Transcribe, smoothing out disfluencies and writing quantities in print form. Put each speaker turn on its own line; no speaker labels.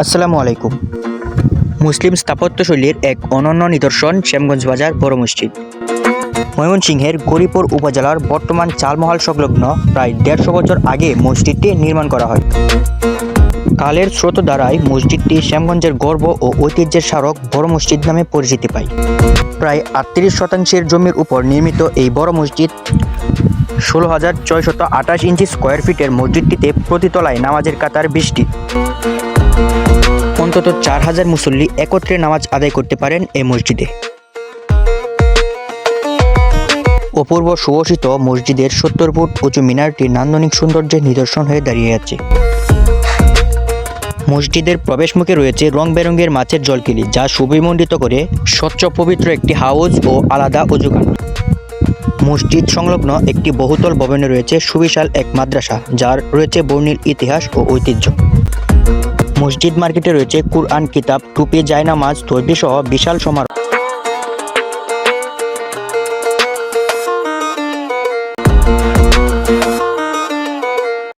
আসসালামু আলাইকুম। মুসলিম স্থাপত্যশৈলীর এক অনন্য নিদর্শন শ্যামগঞ্জ বাজার বড় মসজিদ। ময়মনসিংহের গৌরীপুর উপজেলার বর্তমান চালমহাল সংলগ্ন প্রায় ১৫০ বছর আগে মসজিদটি নির্মাণ করা হয়। কালের স্রোতধারায় মসজিদটি শ্যামগঞ্জের গর্ব ও ঐতিহ্যের স্মারক বড় মসজিদ নামে পরিচিতি পায়। প্রায় ৩৮% জমির উপর নির্মিত এই বড় মসজিদ ১৬,৬২৮ ইঞ্চি স্কোয়ার ফিটের মসজিদটিতে প্রতিতলায় নামাজের কাতার ২০টি। অন্তত ৪,০০০ মুসল্লি একত্রে নামাজ আদায় করতে পারেন এই মসজিদে। অপূর্ব সুশোভিত মসজিদের ৭০ ফুট উঁচু মিনারটি নান্দনিক সৌন্দর্যের নিদর্শন হয়ে দাঁড়িয়ে আছে। মসজিদের প্রবেশমুখে রয়েছে রং বেরঙের মাছের জলকিলি, যা সুবিমণ্ডিত করে স্বচ্ছ পবিত্র একটি হাউজ ও আলাদা অজুখানা। মসজিদ সংলগ্ন একটি বহুতল ভবনে রয়েছে সুবিশাল এক মাদ্রাসা, যার রয়েছে বর্ণিল ইতিহাস ও ঐতিহ্য। মসজিদ মার্কেটে রয়েছে কুরআন কিতাব, টুপি, জায়নামাজ, তসবিহ সহ বিশাল সমারোহ।